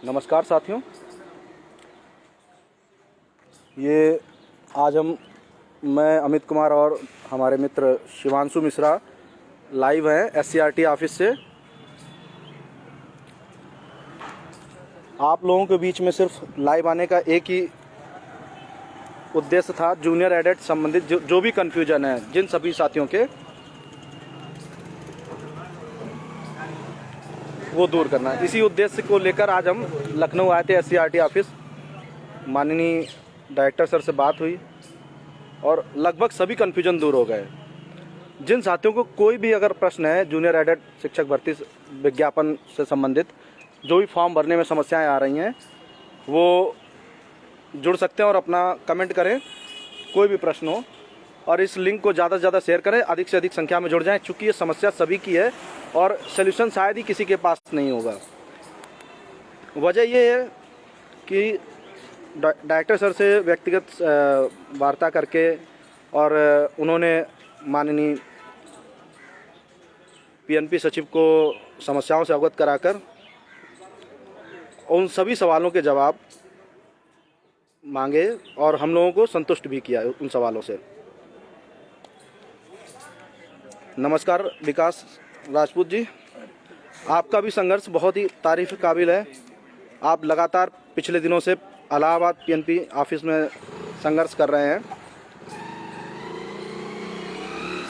नमस्कार साथियों, ये आज मैं अमित कुमार और हमारे मित्र शिवांशु मिश्रा लाइव हैं एससीईआरटी ऑफिस से। आप लोगों के बीच में सिर्फ लाइव आने का एक ही उद्देश्य था, जूनियर एडेट संबंधित जो भी कन्फ्यूजन है जिन सभी साथियों के, वो दूर करना है। इसी उद्देश्य को लेकर आज हम लखनऊ आए थे एससीईआरटी ऑफिस। माननीय डायरेक्टर सर से बात हुई और लगभग सभी कन्फ्यूजन दूर हो गए। जिन साथियों को कोई भी अगर प्रश्न है जूनियर एडेट शिक्षक भर्ती विज्ञापन से संबंधित, जो भी फॉर्म भरने में समस्याएं आ रही हैं, वो जुड़ सकते हैं और अपना कमेंट करें, कोई भी प्रश्न हो। और इस लिंक को ज़्यादा से ज़्यादा शेयर करें, अधिक से अधिक संख्या में जुड़ जाएं, चूँकि ये समस्या सभी की है और सलूशन शायद ही किसी के पास नहीं होगा। वजह ये है कि डायरेक्टर सर से व्यक्तिगत वार्ता करके और उन्होंने माननीय पीएनपी सचिव को समस्याओं से अवगत कराकर उन सभी सवालों के जवाब मांगे और हम लोगों को संतुष्ट भी किया उन सवालों से। नमस्कार विकास राजपूत जी, आपका भी संघर्ष बहुत ही तारीफ काबिल है। आप लगातार पिछले दिनों से इलाहाबाद पीएनपी ऑफिस में संघर्ष कर रहे हैं।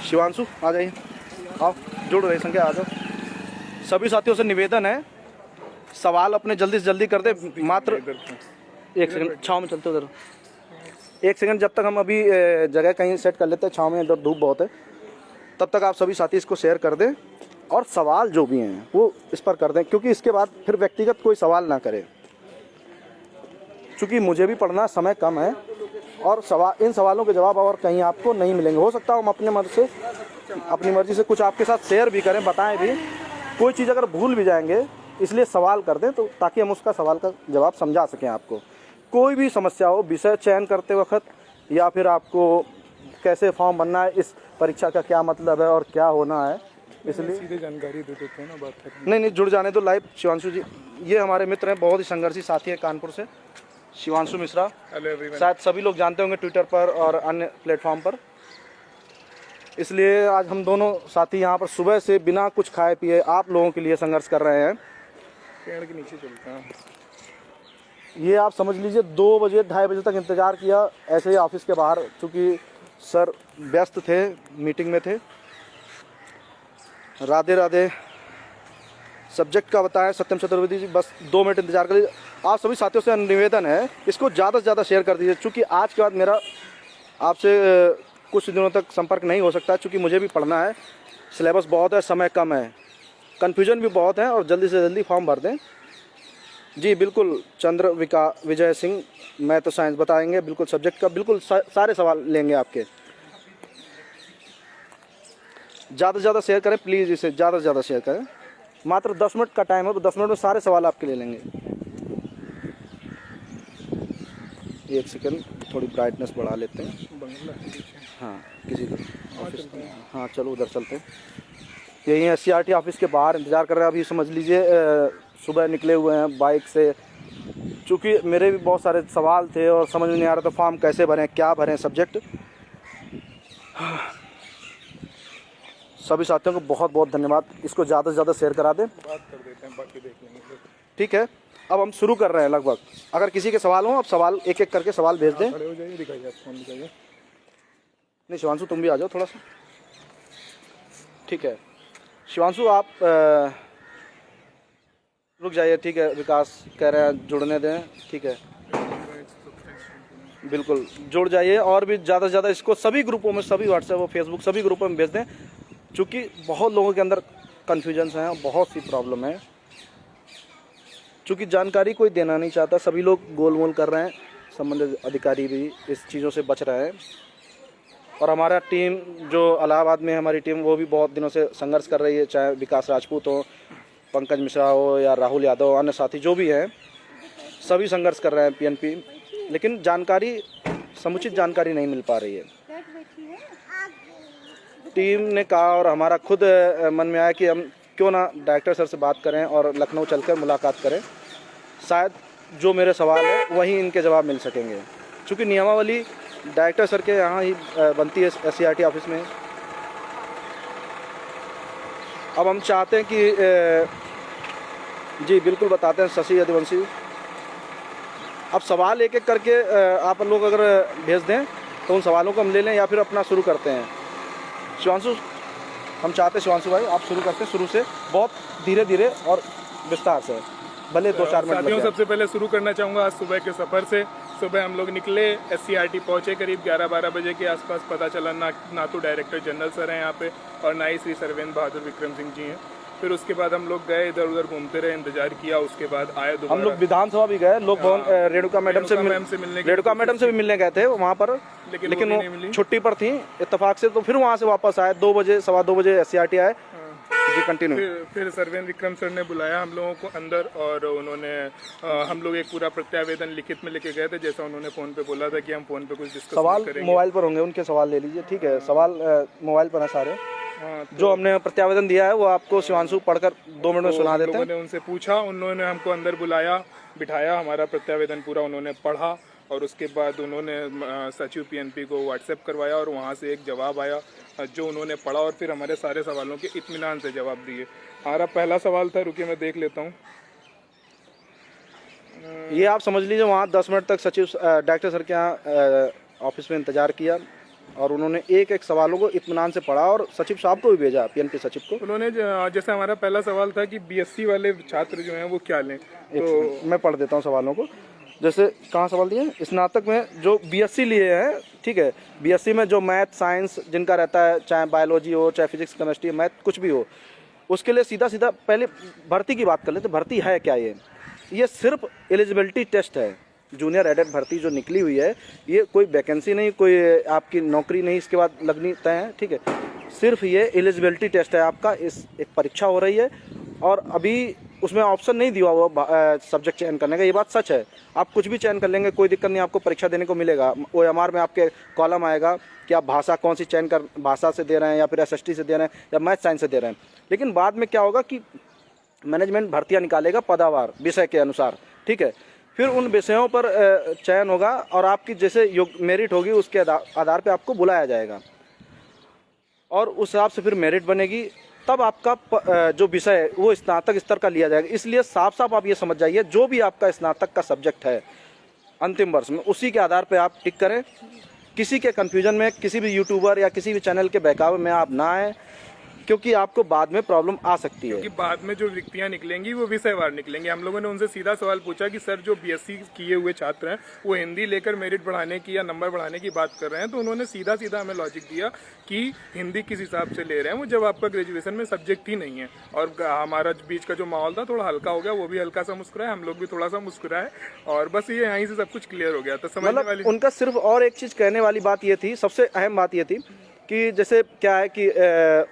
शिवांशु आ जाइए, आओ, जुड़ रहे संख्या, आ जाओ। सभी साथियों से निवेदन है, सवाल अपने जल्दी से जल्दी कर दे। मात्र एक सेकंड, छाँव में चलते उधर, एक सेकंड, जब तक हम अभी जगह कहीं सेट कर लेते हैं, छाँव में इधर धूप बहुत है, तब तक आप सभी साथी इसको शेयर कर दें और सवाल जो भी हैं वो इस पर कर दें, क्योंकि इसके बाद फिर व्यक्तिगत कोई सवाल ना करें। चूँकि मुझे भी पढ़ना, समय कम है और इन सवालों के जवाब और कहीं आपको नहीं मिलेंगे। हो सकता है हम अपनी मर्ज़ी से कुछ आपके साथ शेयर भी करें, बताएं भी, कोई चीज़ अगर भूल भी जाएंगे, इसलिए सवाल कर दें तो ताकि हम उसका सवाल का जवाब समझा सकें आपको। कोई भी समस्या हो, विषय चयन करते वक्त या फिर आपको कैसे फॉर्म बनना है, इस परीक्षा का क्या मतलब है और क्या होना है, इसलिए सीधे जानकारी दे देते हैं ना, बात करते नहीं जुड़ जाने दो लाइव। शिवांशु जी, ये हमारे मित्र हैं, बहुत ही संघर्षी साथी है कानपुर से, शिवांशु मिश्रा। शायद सभी लोग जानते होंगे ट्विटर पर और अन्य प्लेटफॉर्म पर। इसलिए आज हम दोनों साथी यहाँ पर सुबह से बिना कुछ खाए पिए आप लोगों के लिए संघर्ष कर रहे हैं। पेड़ के नीचे चलते हैं। ये आप समझ लीजिए 2 बजे 2:30 बजे तक इंतज़ार किया ऐसे ही ऑफिस के बाहर, चूँकि सर व्यस्त थे, मीटिंग में थे। राधे राधे। सब्जेक्ट का बताएं सत्यम चतुर्वेदी जी, बस 2 मिनट इंतजार करिए। आप सभी साथियों से निवेदन है, इसको ज़्यादा से ज़्यादा शेयर कर दीजिए, चूँकि आज के बाद मेरा आपसे कुछ दिनों तक संपर्क नहीं हो सकता, चूँकि मुझे भी पढ़ना है, सिलेबस बहुत है, समय कम है, कन्फ्यूजन भी बहुत है, और जल्दी से जल्दी फॉर्म भर दें। जी बिल्कुल, विजय सिंह, मैं तो साइंस बताएंगे, बिल्कुल सब्जेक्ट का बिल्कुल सारे सवाल लेंगे आपके। ज़्यादा से ज़्यादा शेयर करें प्लीज़, इसे ज़्यादा से ज़्यादा शेयर करें। मात्र 10 मिनट का टाइम है, तो 10 मिनट में सारे सवाल आपके ले लेंगे। एक सेकंड, थोड़ी ब्राइटनेस बढ़ा लेते हैं। हाँ, किसी का ऑफिस, हाँ चलो उधर चलते हैं। यही एससीईआरटी ऑफिस के बाहर इंतज़ार कर रहे हैं। अभी समझ लीजिए सुबह निकले हुए हैं बाइक से, चूँकि मेरे भी बहुत सारे सवाल थे और समझ में नहीं आ रहा था फॉर्म कैसे भरें, क्या भरें सब्जेक्ट। सभी साथियों को बहुत बहुत धन्यवाद। इसको ज़्यादा से ज़्यादा शेयर करा दें, बात कर देते हैं, बाकी देख लेंगे। ठीक है। अब हम शुरू कर रहे हैं लगभग। अगर किसी के सवाल हों, आप सवाल एक एक करके सवाल भेज दें। खड़े हो जाइए, दिखाइए, आप फोन दिखाइए। नहीं शिवांशु, तुम भी आ जाओ थोड़ा सा, ठीक है। शिवांशु आप रुक जाइए, ठीक है। विकास कह रहे हैं जुड़ने दें, ठीक है, बिल्कुल जुड़ जाइए। और भी ज़्यादा से ज़्यादा इसको सभी ग्रुपों में, सभी व्हाट्सएप और फेसबुक सभी ग्रुपों में भेज दें, चूँकि बहुत लोगों के अंदर कन्फ्यूजन्स हैं और बहुत सी प्रॉब्लम है। चूँकि जानकारी कोई देना नहीं चाहता, सभी लोग गोल मोल कर रहे हैं, संबंधित अधिकारी भी इस चीज़ों से बच रहे हैं। और हमारा टीम जो इलाहाबाद में हमारी टीम, वो भी बहुत दिनों से संघर्ष कर रही है, चाहे विकास राजपूत हो, पंकज मिश्रा हो या राहुल यादव, अन्य साथी जो भी हैं, सभी संघर्ष कर रहे हैं पीएनपी, लेकिन जानकारी, समुचित जानकारी नहीं मिल पा रही है। टीम ने कहा और हमारा खुद मन में आया कि हम क्यों ना डायरेक्टर सर से बात करें और लखनऊ चलकर मुलाकात करें। शायद जो मेरे सवाल है वहीं इनके जवाब मिल सकेंगे, क्योंकि नियमावली डायरेक्टर सर के यहाँ ही बनती है SCRT ऑफिस में। अब हम चाहते हैं कि जी बिल्कुल बताते हैं शशि यदुवंशी। अब सवाल एक एक करके आप लोग अगर भेज दें तो उन सवालों को हम ले लें या फिर अपना शुरू करते हैं। शिवांशु, हम चाहते हैं शिवांशु भाई आप शुरू करते हैं, शुरू से बहुत धीरे धीरे और विस्तार से, भले 2-4 मिनट साथियों, सबसे पहले शुरू करना चाहूँगा आज सुबह के सफ़र से। सुबह हम लोग निकले, SCRT पहुँचे करीब 11-12 बजे के आसपास। पता चला ना तो डायरेक्टर जनरल सर हैं यहाँ पे और ना ही श्री सर्वेंद्र बहादुर विक्रम सिंह जी हैं। फिर उसके बाद हम लोग गए, इधर उधर घूमते रहे, इंतजार किया। उसके बाद आए दोबारा। हम लोग विधानसभा भी गए, लोक भवन रेणुका मैडम से भी मिलने गए थे वहाँ पर, लेकिन वो छुट्टी पर थी इत्तेफाक से। तो फिर वहाँ से वापस आए 2 बजे, 2:15 बजे SCRT आए। जी कंटिन्यू। फिर सर्वेंद्र विक्रम सर ने बुलाया हम लोगों को अंदर और उन्होंने हम लोग एक पूरा प्रत्यावेदन लिखित में लेके गए थे, जैसा उन्होंने फ़ोन पे बोला था कि हम फ़ोन पे कुछ डिस्कस सवाल करेंगे। मोबाइल पर होंगे, उनके सवाल ले लीजिए, ठीक है। सवाल मोबाइल पर है सारे। हाँ, तो जो हमने प्रत्यावेदन दिया है वो आपको शिवांशु पढ़कर 2 मिनट में सुना देते हैं। लोगों ने उनसे पूछा, उन्होंने हमको अंदर बुलाया, बिठाया, हमारा प्रत्यावेदन पूरा उन्होंने पढ़ा और उसके बाद उन्होंने सचिव PNP को व्हाट्सएप करवाया और वहाँ से एक जवाब आया जो उन्होंने पढ़ा और फिर हमारे सारे सवालों के इत्मीनान से जवाब दिए। हमारा पहला सवाल था, रुकिए मैं देख लेता हूँ। ये आप समझ लीजिए, वहाँ 10 मिनट तक सचिव डायरेक्टर सर के यहाँ ऑफिस में इंतजार किया और उन्होंने एक एक सवालों को इत्मीनान से पढ़ा और सचिव साहब को भी भेजा, PNP सचिव को। उन्होंने जैसे हमारा पहला सवाल था कि BSc वाले छात्र जो हैं वो क्या लें, तो मैं पढ़ देता हूँ सवालों को। जैसे कहाँ सवाल दिए, स्नातक में जो BSc लिए हैं, ठीक है, BSc में जो मैथ साइंस जिनका रहता है, चाहे बायोलॉजी हो, चाहे फिजिक्स केमिस्ट्री, मैथ कुछ भी हो, उसके लिए सीधा सीधा पहले भर्ती की बात कर लेते। भर्ती है क्या? ये सिर्फ एलिजिबिलिटी टेस्ट है। जूनियर एडेड भर्ती जो निकली हुई है, ये कोई वैकेंसी नहीं, कोई आपकी नौकरी नहीं इसके बाद लगनी तय है, ठीक है। सिर्फ ये एलिजिबिलिटी टेस्ट है आपका, इस एक परीक्षा हो रही है और अभी उसमें ऑप्शन नहीं दिया हुआ सब्जेक्ट चयन करने का। ये बात सच है, आप कुछ भी चयन कर लेंगे, कोई दिक्कत नहीं, आपको परीक्षा देने को मिलेगा। OMR में आपके कॉलम आएगा कि आप भाषा कौन सी चयन कर, भाषा से दे रहे हैं या फिर SST से दे रहे हैं या मैथ साइंस से दे रहे हैं। लेकिन बाद में क्या होगा कि मैनेजमेंट भर्तियाँ निकालेगा पदावार विषय के अनुसार, ठीक है। फिर उन विषयों पर चयन होगा और आपकी जैसे मेरिट होगी उसके आधार पर आपको बुलाया जाएगा और उस हिसाब से फिर मेरिट बनेगी, तब आपका जो विषय है वो स्नातक स्तर का लिया जाएगा। इसलिए साफ साफ आप ये समझ जाइए, जो भी आपका स्नातक का सब्जेक्ट है अंतिम वर्ष में, उसी के आधार पे आप टिक करें। किसी के कन्फ्यूजन में, किसी भी यूट्यूबर या किसी भी चैनल के बहकावे में आप ना आए, क्योंकि आपको बाद में प्रॉब्लम आ सकती है। क्योंकि बाद में जो रिक्तियां निकलेंगी वो विषयवार निकलेंगी। हम लोगों ने उनसे सीधा सवाल पूछा कि सर जो BSc किए हुए छात्र हैं वो हिंदी लेकर मेरिट बढ़ाने की या नंबर बढ़ाने की बात कर रहे हैं, तो उन्होंने सीधा सीधा हमें लॉजिक दिया कि हिंदी किस हिसाब से ले रहे हैं वो, जब आपका ग्रेजुएशन में सब्जेक्ट ही नहीं है। और हमारा बीच का जो माहौल था थोड़ा हल्का हो गया, वो भी हल्का सा मुस्कुराए, हम लोग भी थोड़ा सा मुस्कुराए और बस ये यहीं से सब कुछ क्लियर हो गया। तो समझने वाली उनका सिर्फ और एक चीज़ कहने वाली बात ये थी, सबसे अहम बात ये थी कि जैसे क्या है कि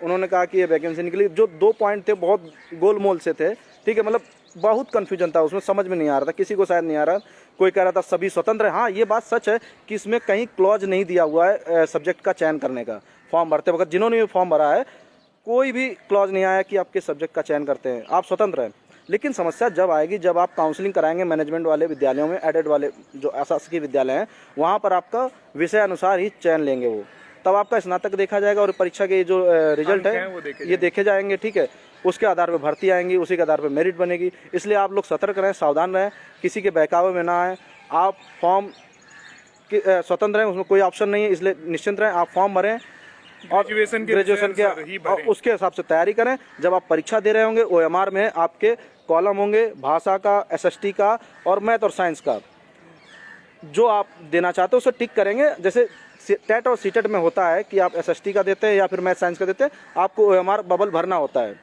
उन्होंने कहा कि ये वैकेंसी निकली, जो 2 पॉइंट थे बहुत गोलमोल से थे, ठीक है। मतलब बहुत कन्फ्यूजन था उसमें, समझ में नहीं आ रहा था, किसी को शायद नहीं आ रहा। कोई कह रहा था सभी स्वतंत्र है। हाँ, ये बात सच है कि इसमें कहीं क्लॉज नहीं दिया हुआ है सब्जेक्ट का चयन करने का। फॉर्म भरते वक्त जिन्होंने भी फॉर्म भरा है, कोई भी क्लॉज नहीं आया कि आपके सब्जेक्ट का चयन करते हैं, आप स्वतंत्र हैं। लेकिन समस्या जब आएगी, जब आप काउंसलिंग कराएंगे मैनेजमेंट वाले विद्यालयों में, एडेड वाले जो शासकीय विद्यालय हैं, वहाँ पर आपका विषय अनुसार ही चयन लेंगे वो, तब आपका स्नातक देखा जाएगा और परीक्षा के जो रिजल्ट है ये देखे जाएंगे, ठीक है। उसके आधार पर भर्ती आएंगी, उसी के आधार पर मेरिट बनेगी। इसलिए आप लोग सतर्क रहें, सावधान रहें, किसी के बहकावे में ना आए। आप फॉर्म स्वतंत्र हैं, उसमें कोई ऑप्शन नहीं है, इसलिए निश्चिंत रहें। आप फॉर्म भरें और ग्रेजुएशन के उसके हिसाब से तैयारी करें। जब आप परीक्षा दे रहे होंगे, OMR में आपके कॉलम होंगे भाषा का, SST का और मैथ और साइंस का। जो आप देना चाहते हो उसे टिक करेंगे। जैसे टेट और सीटेट में होता है कि आप SST का देते हैं या फिर मैथ साइंस का देते हैं, आपको OMR बबल भरना होता है।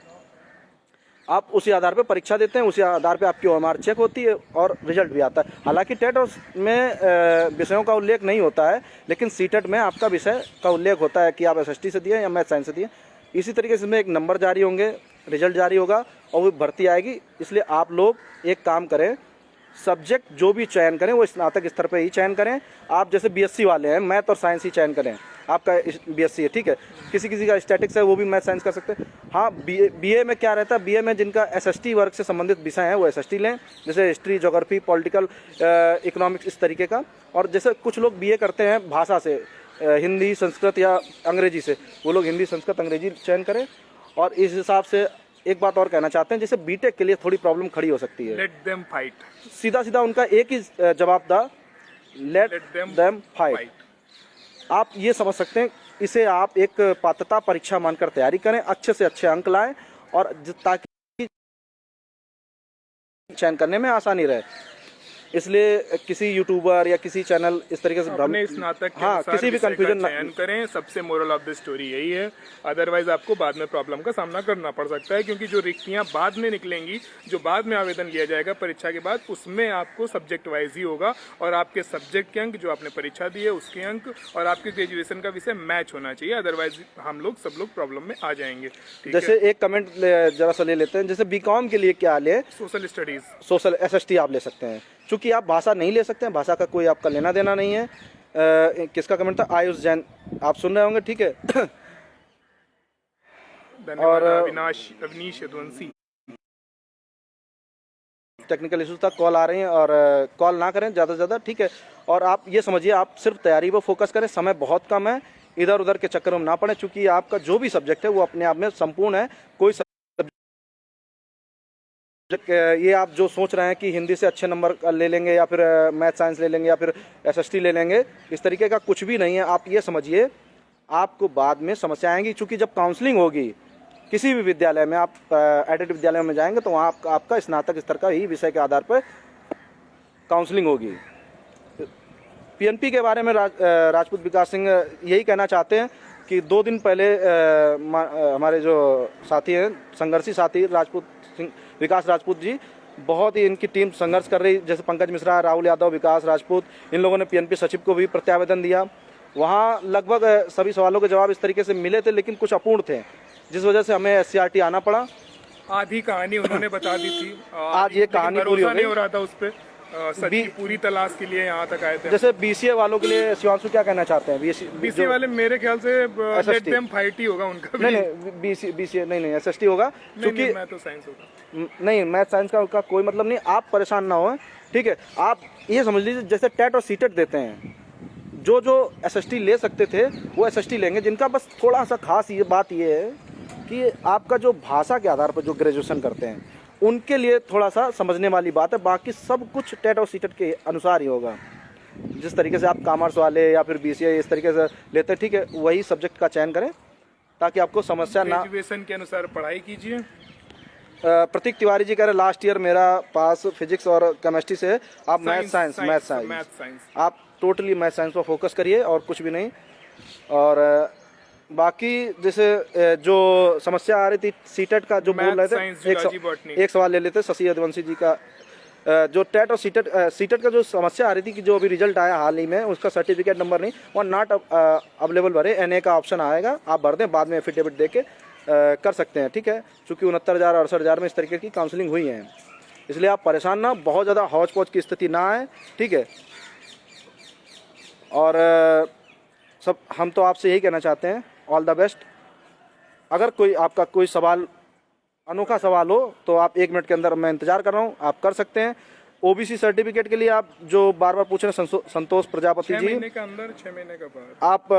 आप उसी आधार पे परीक्षा देते हैं, उसी आधार पे आपकी OMR चेक होती है और रिजल्ट भी आता है। हालांकि टेट में विषयों का उल्लेख नहीं होता है, लेकिन सीटेट में आपका विषय का उल्लेख होता है कि आप SST से दिए या मैथ साइंस से दिए। इसी तरीके से इसमें एक नंबर जारी होंगे, रिजल्ट जारी होगा और वो भर्ती आएगी। इसलिए आप लोग एक काम करें सब्जेक्ट जो भी चयन करें वो स्नातक स्तर पे ही चयन करें। आप जैसे बीएससी वाले हैं, मैथ और साइंस ही चयन करें, आपका बीएससी है, ठीक है। किसी किसी का स्टैटिक्स है, वो भी मैथ साइंस कर सकते हैं। हाँ, बीए में क्या रहता है, बीए में जिनका एसएसटी वर्ग से संबंधित विषय हैं वो एसएसटी लें, जैसे हिस्ट्री, ज्योग्राफी, पॉलिटिकल, इकोनॉमिक्स, इस तरीके का। और जैसे कुछ लोग बीए करते हैं भाषा से, हिंदी, संस्कृत या अंग्रेजी से, वो लोग हिंदी, संस्कृत, अंग्रेजी चयन करें। और इस हिसाब से एक बात और कहना चाहते हैं, जैसे बीटेक के लिए थोड़ी प्रॉब्लम खड़ी हो सकती है। लेट देम फाइट, सीधा सीधा उनका एक ही जवाब था, लेट देम फाइट। आप ये समझ सकते हैं, इसे आप एक पात्रता परीक्षा मानकर तैयारी करें, अच्छे से अच्छे अंक लाएं, और ताकि चयन करने में आसानी रहे। इसलिए किसी यूट्यूबर या किसी चैनल इस तरीके से अपने स्नातक के हाँ, किसी भी कंफ्यूजन चयन करें। सबसे मोरल ऑफ द स्टोरी यही है, अदरवाइज आपको बाद में प्रॉब्लम का सामना करना पड़ सकता है, क्योंकि जो रिक्तियां बाद में निकलेंगी, जो बाद में आवेदन लिया जाएगा परीक्षा के बाद, उसमें आपको सब्जेक्ट वाइज ही होगा, और आपके सब्जेक्ट के अंक, जो आपने परीक्षा दी है उसके अंक, और आपके ग्रेजुएशन का विषय मैच होना चाहिए, अदरवाइज हम लोग सब लोग प्रॉब्लम में आ जाएंगे। जैसे एक कमेंट जरा सा ले लेते हैं, जैसे बीकॉम के लिए क्या ले, सोशल स्टडीज, सोशल एसएसटी आप ले सकते हैं। चूंकि आप भाषा नहीं ले सकते हैं, भाषा का कोई आपका लेना देना नहीं है। किसका कमेंट था, आयुष जैन, आप सुन रहे होंगे, ठीक है। धन्यवाद अविनीश यदुवंशी। टेक्निकल इशूज था, कॉल आ रही हैं, और कॉल ना करें ज़्यादा से ज़्यादा, ठीक है। और आप ये समझिए, आप सिर्फ तैयारी पर फोकस करें, समय बहुत कम है, इधर उधर के चक्कर में ना पड़े, चूंकि आपका जो भी सब्जेक्ट है वो अपने आप में संपूर्ण है। कोई ये आप जो सोच रहे हैं कि हिंदी से अच्छे नंबर ले लेंगे, या फिर मैथ साइंस ले लेंगे, या फिर एसएसटी ले लेंगे, इस तरीके का कुछ भी नहीं है। आप ये समझिए, आपको बाद में समस्या आएंगी, क्योंकि जब काउंसलिंग होगी किसी भी विद्यालय में, आप एडेड विद्यालय में जाएंगे तो वहाँ आपका स्नातक स्तर का ही विषय के आधार पर काउंसलिंग होगी। पीएनपी के बारे में राजपूत विकास सिंह यही कहना चाहते हैं कि 2 दिन पहले हमारे जो साथी हैं, संघर्षी साथी विकास राजपूत जी, बहुत ही इनकी टीम संघर्ष कर रही, जैसे पंकज मिश्रा, राहुल यादव, विकास राजपूत, इन लोगों ने पीएनपी सचिव को भी प्रत्यावेदन दिया। वहाँ लगभग सभी सवालों के जवाब इस तरीके से मिले थे, लेकिन कुछ अपूर्ण थे, जिस वजह से हमें एससीईआरटी आना पड़ा। आधी कहानी उन्होंने बता दी थी, आज ये कहानी पूरी नहीं हो रहा था उस पर, सच्ची पूरी तलाश के लिए यहाँ तक आए थे। जैसे बीसीए वालों के लिए शिवांशु क्या कहना चाहते हैं? बीसीए वाले मेरे ख्याल से लेट देम फाइट ही होगा उनका भी। नहीं, बीसीए नहीं, एसएसटी होगा, क्योंकि मैं तो साइंस होगा, नहीं, मैथ साइंस का कोई मतलब नहीं। आप परेशान ना हो, ठीक है। आप ये समझ लीजिए, जैसे टेट और सीटेट देते हैं, जो एसएसटी ले सकते थे वो एसएसटी लेंगे। जिनका बस थोड़ा सा खास ये बात ये है कि आपका जो भाषा के आधार पर जो ग्रेजुएशन करते हैं, उनके लिए थोड़ा सा समझने वाली बात है। बाकी सब कुछ टेट और सीटेट के अनुसार ही होगा। जिस तरीके से आप कॉमर्स वाले या फिर बीसीए इस तरीके से लेते हैं, ठीक है, वही सब्जेक्ट का चयन करें ताकि आपको समस्या ना। ग्रेजुएशन के अनुसार पढ़ाई कीजिए। प्रतीक तिवारी जी कह रहे लास्ट ईयर मेरा पास फिजिक्स और केमिस्ट्री से है। आप मैथ साइंस आप टोटली मैथ साइंस पर फोकस करिए और कुछ भी नहीं। और बाकी जैसे जो समस्या आ रही थी सीटेट का जो बोल रहे थे, एक सवाल ले लेते शशि यदुवंशी जी का। जो टेट और सीटेट का जो समस्या आ रही थी कि जो अभी रिजल्ट आया हाल ही में, उसका सर्टिफिकेट नंबर नहीं, और नॉट अवेलेबल भरे, एनए का ऑप्शन आएगा, आप भर दें, बाद में एफिडेविट दे के कर सकते हैं, ठीक है। चूँकि 69,000 68,000 में इस तरीके की काउंसलिंग हुई है, इसलिए आप परेशान ना, बहुत ज़्यादा हौच पौच की स्थिति ना आए, ठीक है। और सब हम तो आपसे यही कहना चाहते हैं, ऑल द बेस्ट। अगर कोई आपका कोई सवाल, अनोखा सवाल हो तो आप 1 मिनट के अंदर, मैं इंतज़ार कर रहा हूँ, आप कर सकते हैं। ओबीसी सर्टिफिकेट के लिए आप जो बार बार पूछ रहे हैं, संतोष प्रजापति जी, 6 महीने का अंदर, 6 महीने का बाद आप,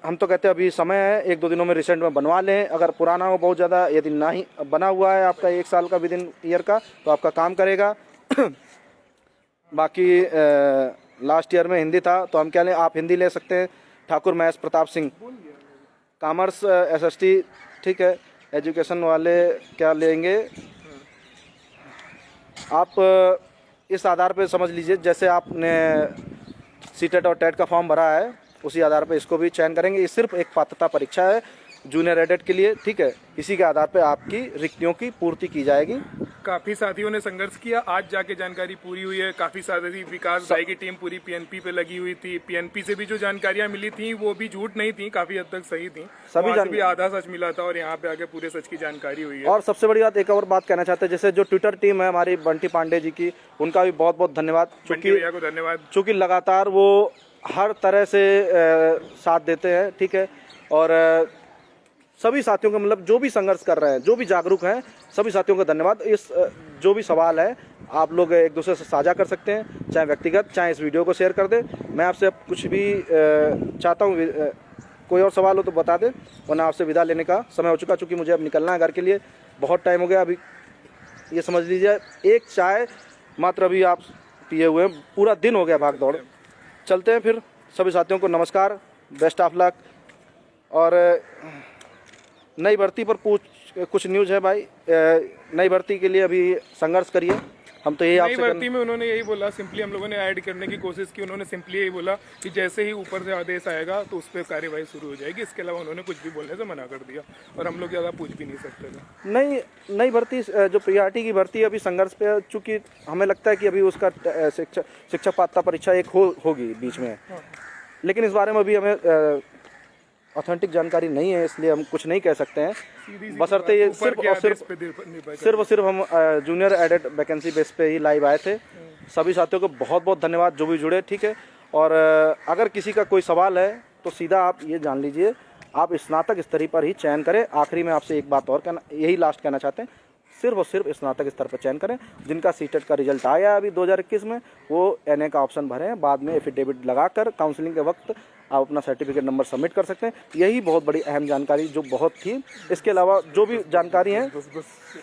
हम तो कहते हैं अभी समय है, 1-2 दिनों में रिसेंट में बनवा लें। अगर पुराना हो बहुत ज़्यादा, यदि ना ही बना हुआ है आपका 1 साल का विद इन ईयर का, तो आपका काम करेगा। बाकी लास्ट ईयर में हिंदी था, तो हम क्या लें, आप हिंदी ले सकते हैं। ठाकुर महेश प्रताप सिंह, कॉमर्स एसएसटी, ठीक है। एजुकेशन वाले क्या लेंगे, आप इस आधार पे समझ लीजिए, जैसे आपने सीटेट और टेट का फॉर्म भरा है, उसी आधार पे इसको भी चयन करेंगे। ये सिर्फ एक पात्रता परीक्षा है, जूनियर एडेट के लिए, ठीक है। इसी के आधार पे आपकी रिक्तियों की पूर्ति की जाएगी। काफी साथियों ने संघर्ष किया, आज जाके जानकारी पूरी हुई है। काफी साथी, विकास भाई की टीम पूरी पीएनपी पे लगी हुई थी। पीएनपी से भी जो जानकारियां मिली थी वो भी झूठ नहीं थी, काफी हद तक सही थी। सभी वहाँ से भी आधा सच मिला था और यहाँ पे आके पूरे सच की जानकारी हुई है। और सबसे बड़ी बात, एक और बात कहना चाहते हैं, जैसे जो ट्विटर टीम है हमारी बंटी पांडे जी की, उनका भी बहुत बहुत धन्यवाद। बंटी भैया को धन्यवाद। चूँकि लगातार वो हर तरह से साथ देते हैं, ठीक है। और सभी साथियों का मतलब जो भी संघर्ष कर रहे हैं, जो भी जागरूक हैं, सभी साथियों का धन्यवाद। इस जो भी सवाल है आप लोग एक दूसरे से साझा कर सकते हैं, चाहे व्यक्तिगत, चाहे इस वीडियो को शेयर कर दें। मैं आपसे अब कुछ भी चाहता हूँ, कोई और सवाल हो तो बता दें, वरना आपसे विदा लेने का समय हो चुका। चूँकि मुझे अब निकलना है घर के लिए, बहुत टाइम हो गया। अभी ये समझ लीजिए एक चाय मात्र अभी आप पिए हुए हैं, पूरा दिन हो गया भाग दौड़। चलते हैं फिर। सभी साथियों को नमस्कार, बेस्ट ऑफ लक। और नई भर्ती पर कुछ न्यूज़ है भाई। नई भर्ती के लिए अभी संघर्ष करिए, हम तो यही नई आपसे भर्ती में उन्होंने यही बोला, सिंपली हम लोगों ने ऐड करने की कोशिश की। उन्होंने सिंपली यही बोला कि जैसे ही ऊपर से आदेश आएगा तो उस पर कार्यवाही शुरू हो जाएगी। इसके अलावा उन्होंने कुछ भी बोलने से मना कर दिया और हम लोग ज़्यादा पूछ भी नहीं सकते थे। नई भर्ती जो पीआरटी की भर्ती अभी संघर्ष पे, चूँकि हमें लगता है कि अभी उसका शिक्षक पात्रता परीक्षा एक होगी बीच में, लेकिन इस बारे में अभी हमें ऑथेंटिक जानकारी नहीं है, इसलिए हम कुछ नहीं कह सकते हैं। बशर्ते ये सिर्फ और सिर्फ हम जूनियर एडेड वैकेंसी बेस पे ही लाइव आए थे। सभी साथियों को बहुत बहुत धन्यवाद जो भी जुड़े, ठीक है। और अगर किसी का कोई सवाल है तो सीधा आप ये जान लीजिए, आप स्नातक स्तरीय पर ही चयन करें। आखिरी में आपसे एक बात और कहना, यही लास्ट कहना चाहते हैं, सिर्फ और सिर्फ स्नातक स्तर पर चयन करें। जिनका सीटेट का रिजल्ट आया अभी 2021 में, वो एनए का ऑप्शन भरें, बाद में एफिडेविट लगाकर काउंसलिंग के वक्त आप अपना सर्टिफिकेट नंबर सबमिट कर सकते हैं। यही बहुत बड़ी अहम जानकारी जो बहुत थी। इसके अलावा जो भी जानकारी है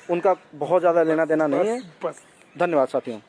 उनका बहुत ज़्यादा लेना देना नहीं है। धन्यवाद साथियों।